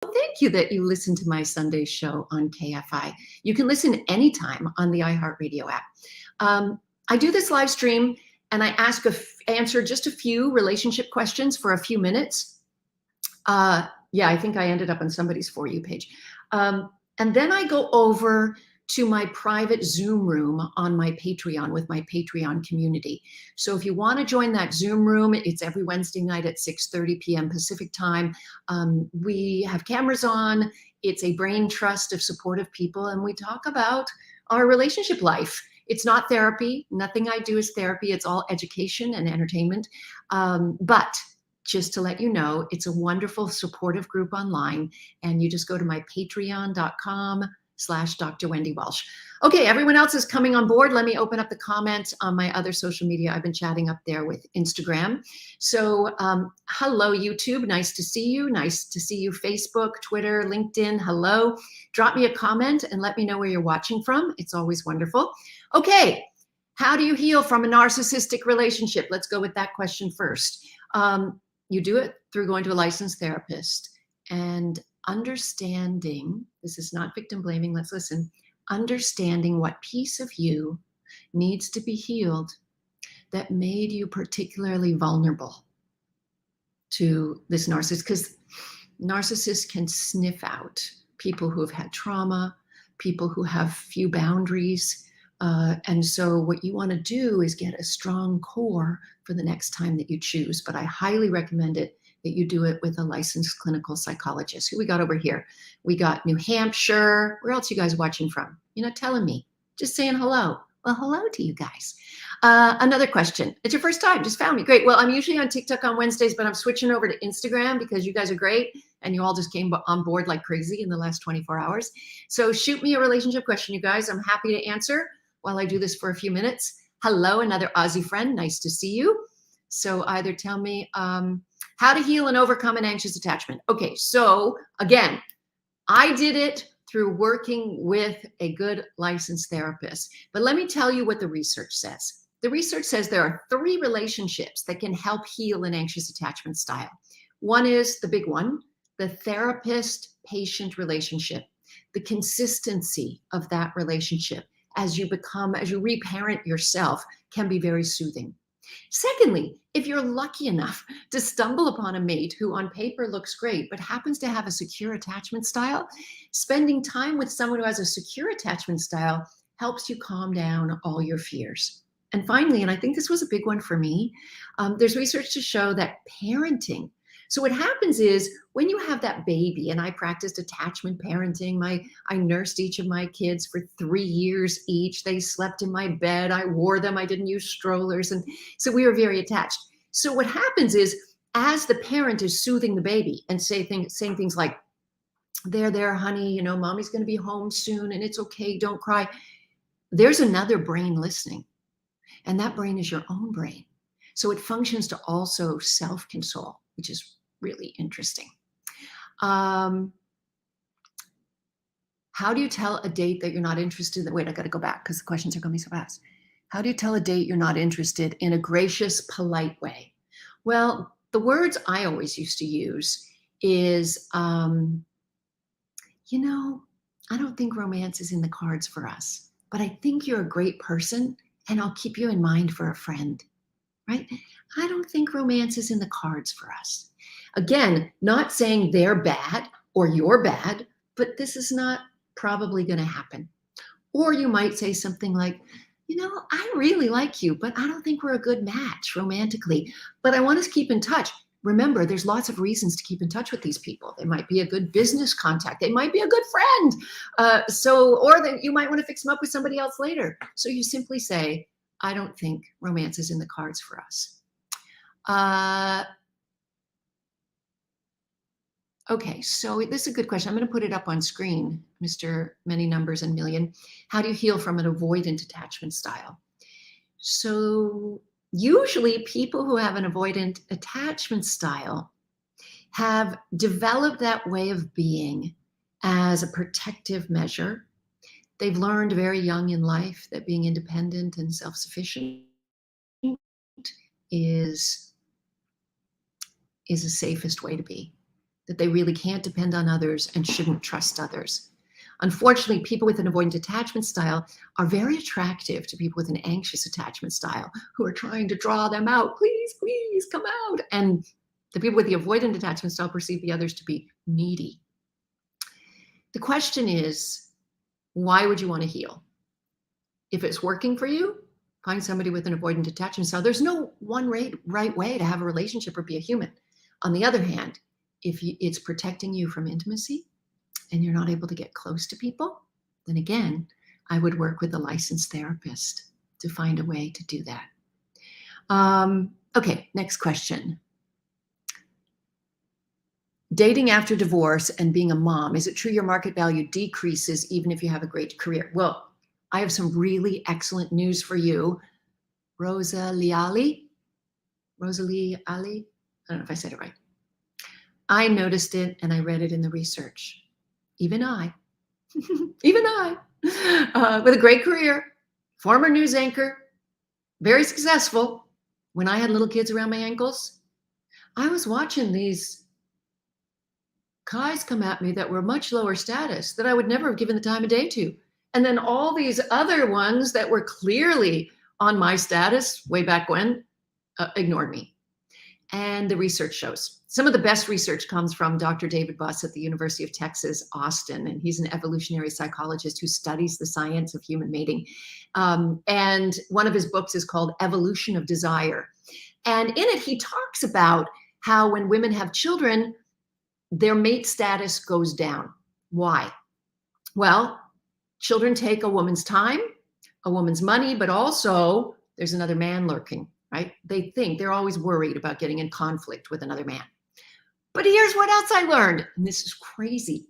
Thank you that you listen to my Sunday show on KFI. You can listen anytime on the iHeart Radio app. I do this live stream and I answer just a few relationship questions for a few minutes. Yeah, I think I ended up on somebody's For You page. And then I go over to my private Zoom room on my Patreon with my Patreon community. So if you want to join that Zoom room, it's every Wednesday night at 6:30 p.m. Pacific time. We have cameras on. It's a brain trust of supportive people, and we talk about our relationship life. It's not therapy. Nothing I do is therapy. It's all education and entertainment. But just to let you know, it's a wonderful supportive group online, and you just go to my patreon.com/Dr. Wendy Walsh. Okay, everyone else is coming on board. Let me open up the comments on my other social media. I've been chatting up there with Instagram. So hello, YouTube. Nice to see you. Nice to see you, Facebook, Twitter, LinkedIn. Hello. Drop me a comment and let me know where you're watching from. It's always wonderful. Okay, how do you heal from a narcissistic relationship? Let's go with that question first. You do it through going to a licensed therapist and understanding, this is not victim blaming, let's listen, understanding what piece of you needs to be healed that made you particularly vulnerable to this narcissist, because narcissists can sniff out people who have had trauma, people who have few boundaries. And so what you want to do is get a strong core for the next time that you choose. But I highly recommend it that you do it with a licensed clinical psychologist. Who we got over here? We got New Hampshire. Where else are you guys watching from? You're not telling me. Just saying hello. Well, hello to you guys. Another question. It's your first time. Just found me. Great. Well, I'm usually on TikTok on Wednesdays, but I'm switching over to Instagram because you guys are great. And you all just came on board like crazy in the last 24 hours. So shoot me a relationship question, you guys. I'm happy to answer while I do this for a few minutes. Hello, another Aussie friend. Nice to see you. So either tell me how to heal and overcome an anxious attachment. Okay, so again, I did it through working with a good licensed therapist. But let me tell you what the research says. The research says there are 3 relationships that can help heal an anxious attachment style. One is the big one, the therapist-patient relationship. The consistency of that relationship as you reparent yourself can be very soothing. Secondly, if you're lucky enough to stumble upon a mate who on paper looks great, but happens to have a secure attachment style, spending time with someone who has a secure attachment style helps you calm down all your fears. And finally, and I think this was a big one for me, there's research to show that parenting. So what happens is when you have that baby, and I practiced attachment parenting, I nursed each of my kids for 3 years each. They slept in my bed. I wore them. I didn't use strollers. And so we were very attached. So what happens is as the parent is soothing the baby and saying things like, there, honey, mommy's going to be home soon and it's okay. Don't cry. There's another brain listening. And that brain is your own brain. So it functions to also self-console, which is really interesting. How do you tell a date that you're not interested in? Wait, I got to go back because the questions are coming so fast. How do you tell a date you're not interested in a gracious, polite way? Well, the words I always used to use is, I don't think romance is in the cards for us, but I think you're a great person and I'll keep you in mind for a friend, right? I don't think romance is in the cards for us. Again, not saying they're bad or you're bad, but this is not probably going to happen. Or you might say something like, I really like you, but I don't think we're a good match romantically, but I want us to keep in touch. Remember, there's lots of reasons to keep in touch with these people. They might be a good business contact. They might be a good friend. You might want to fix them up with somebody else later. So you simply say, I don't think romance is in the cards for us. Okay, so this is a good question. I'm going to put it up on screen, Mr. Many Numbers and Million. How do you heal from an avoidant attachment style? So usually people who have an avoidant attachment style have developed that way of being as a protective measure. They've learned very young in life that being independent and self-sufficient is the safest way to be. that they really can't depend on others and shouldn't trust others. Unfortunately, people with an avoidant attachment style are very attractive to people with an anxious attachment style who are trying to draw them out. Please, please come out. And the people with the avoidant attachment style perceive the others to be needy. The question is, why would you want to heal? If it's working for you, find somebody with an avoidant attachment style. There's no one right way to have a relationship or be a human. On the other hand, if it's protecting you from intimacy and you're not able to get close to people, then again, I would work with a licensed therapist to find a way to do that. Okay, next question. Dating after divorce and being a mom, is it true your market value decreases even if you have a great career? Well, I have some really excellent news for you. Rosalie Ali, I don't know if I said it right. I noticed it and I read it in the research. Even I, with a great career, former news anchor, very successful. When I had little kids around my ankles, I was watching these guys come at me that were much lower status that I would never have given the time of day to. And then all these other ones that were clearly on my status way back when ignored me. And the research shows. Some of the best research comes from Dr. David Buss at the University of Texas, Austin, and he's an evolutionary psychologist who studies the science of human mating. And one of his books is called Evolution of Desire. And in it, he talks about how when women have children, their mate status goes down. Why? Well, children take a woman's time, a woman's money, but also there's another man lurking, right? They think they're always worried about getting in conflict with another man. But here's what else I learned, and this is crazy.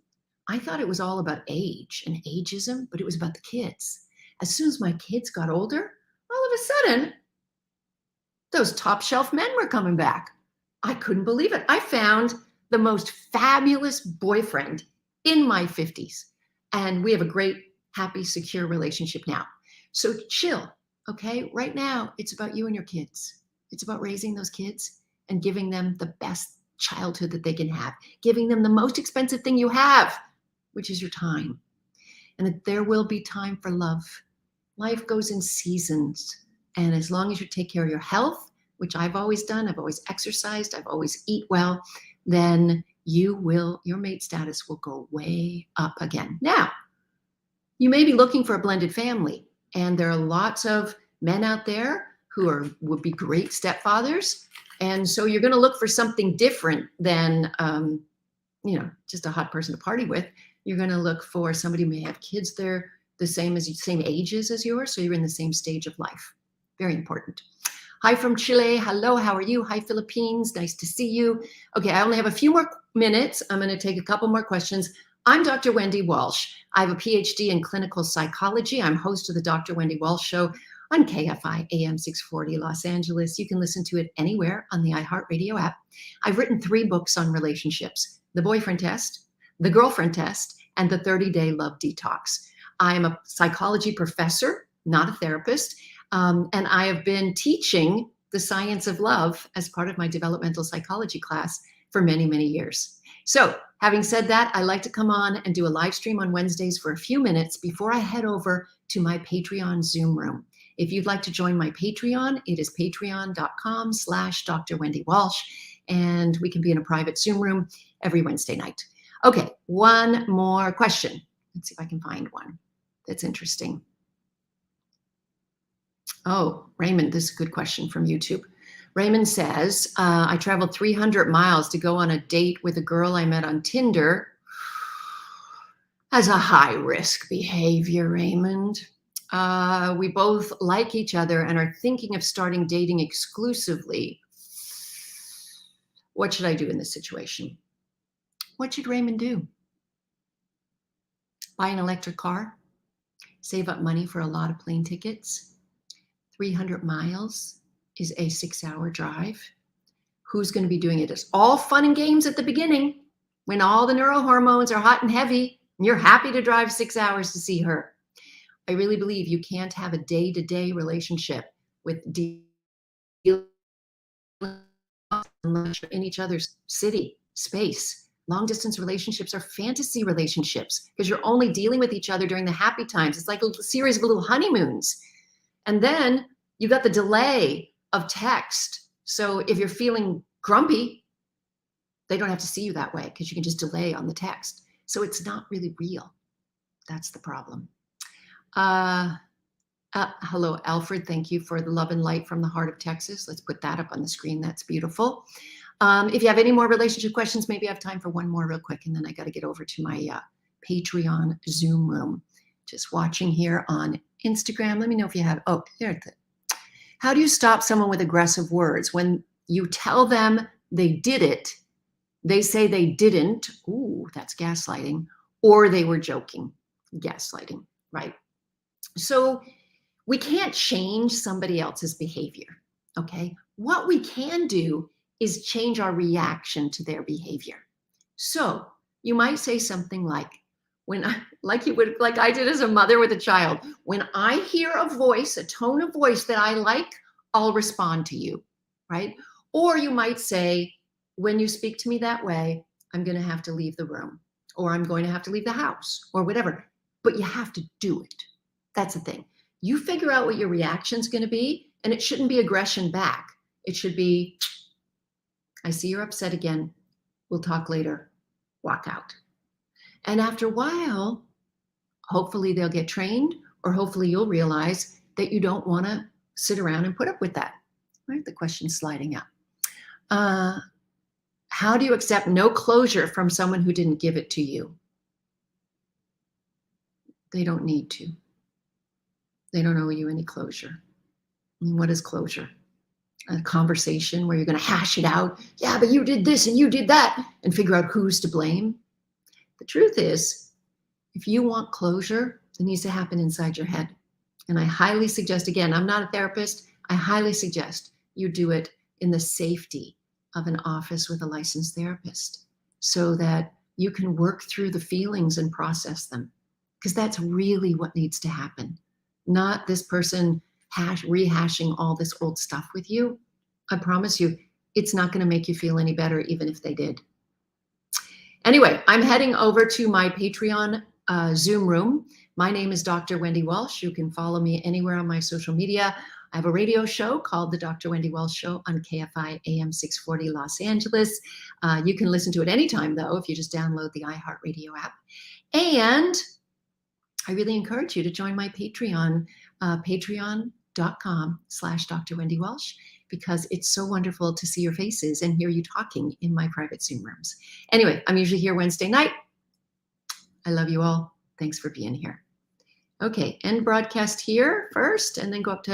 I thought it was all about age and ageism, but it was about the kids. As soon as my kids got older, all of a sudden, those top shelf men were coming back. I couldn't believe it. I found the most fabulous boyfriend in my 50s. And we have a great, happy, secure relationship now. So chill, okay? Right now, it's about you and your kids. It's about raising those kids and giving them the best childhood that they can have, giving them the most expensive thing you have, which is your time. And that there will be time for love. Life goes in seasons. And as long as you take care of your health, which I've always done, I've always exercised, I've always eat well, then your mate status will go way up again. Now, you may be looking for a blended family, and there are lots of men out there who would be great stepfathers. And so you're going to look for something different than, just a hot person to party with. You're going to look for somebody who may have kids they're the same ages as yours, so you're in the same stage of life. Very important. Hi from Chile. Hello, how are you? Hi, Philippines. Nice to see you. Okay, I only have a few more minutes. I'm going to take a couple more questions. I'm Dr. Wendy Walsh. I have a PhD in clinical psychology. I'm host of the Dr. Wendy Walsh Show on KFI AM 640 Los Angeles. You can listen to it anywhere on the iHeart Radio app. I've written 3 books on relationships: The Boyfriend Test, The Girlfriend Test, and The 30-Day Love Detox. I am a psychology professor, not a therapist. And I have been teaching the science of love as part of my developmental psychology class for many, many years. So having said that, I like to come on and do a live stream on Wednesdays for a few minutes before I head over to my Patreon Zoom room. If you'd like to join my Patreon, it is patreon.com/Dr. Wendy Walsh, and we can be in a private Zoom room every Wednesday night. Okay, one more question. Let's see if I can find one that's interesting. Oh, Raymond, this is a good question from YouTube. Raymond says, I traveled 300 miles to go on a date with a girl I met on Tinder. As a high-risk behavior, Raymond. We both like each other and are thinking of starting dating exclusively. What should I do in this situation? What should Raymond do? Buy an electric car? Save up money for a lot of plane tickets? 300 miles is a 6-hour drive. Who's going to be doing it? It's all fun and games at the beginning when all the neurohormones are hot and heavy and you're happy to drive 6 hours to see her. I really believe you can't have a day-to-day relationship with unless you're in each other's city, space, Long distance relationships are fantasy relationships because you're only dealing with each other during the happy times. It's like a series of little honeymoons. And then you got the delay of text. So if you're feeling grumpy, they don't have to see you that way because you can just delay on the text. So it's not really real. That's the problem. Hello, Alfred. Thank you for the love and light from the heart of Texas. Let's put that up on the screen. That's beautiful. If you have any more relationship questions, maybe I have time for one more real quick, and then I got to get over to my Patreon Zoom room. Just watching here on Instagram. Let me know if you have. Oh, there it is. How do you stop someone with aggressive words? When you tell them they did it, they say they didn't. Ooh, that's gaslighting. Or they were joking. Gaslighting, right? So we can't change somebody else's behavior, okay? What we can do is change our reaction to their behavior. So you might say something like, like I did as a mother with a child, when I hear a voice, a tone of voice that I like, I'll respond to you, right? Or you might say, when you speak to me that way, I'm going to have to leave the room, or I'm going to have to leave the house, or whatever. But you have to do it. That's the thing. You figure out what your reaction's going to be, and it shouldn't be aggression back. It should be, I see you're upset again. We'll talk later. Walk out. And after a while, hopefully they'll get trained, or hopefully you'll realize that you don't want to sit around and put up with that. Right? The question's sliding up. How do you accept no closure from someone who didn't give it to you? They don't need to. They don't owe you any closure. I mean, what is closure? A conversation where you're going to hash it out. Yeah, but you did this and you did that, and figure out who's to blame. The truth is, if you want closure, it needs to happen inside your head. And I highly suggest, again, I'm not a therapist, I highly suggest you do it in the safety of an office with a licensed therapist so that you can work through the feelings and process them. Because that's really what needs to happen. Not this person rehashing all this old stuff with you. I promise you, it's not going to make you feel any better, even if they did. Anyway, I'm heading over to my Patreon Zoom room. My name is Dr. Wendy Walsh. You can follow me anywhere on my social media. I have a radio show called the Dr. Wendy Walsh Show on KFI AM 640 Los Angeles. You can listen to it anytime, though, if you just download the iHeart Radio app. And I really encourage you to join my Patreon, patreon.com/Dr. Wendy Walsh, because it's so wonderful to see your faces and hear you talking in my private Zoom rooms. Anyway, I'm usually here Wednesday night. I love you all. Thanks for being here. Okay, end broadcast here first, and then go up to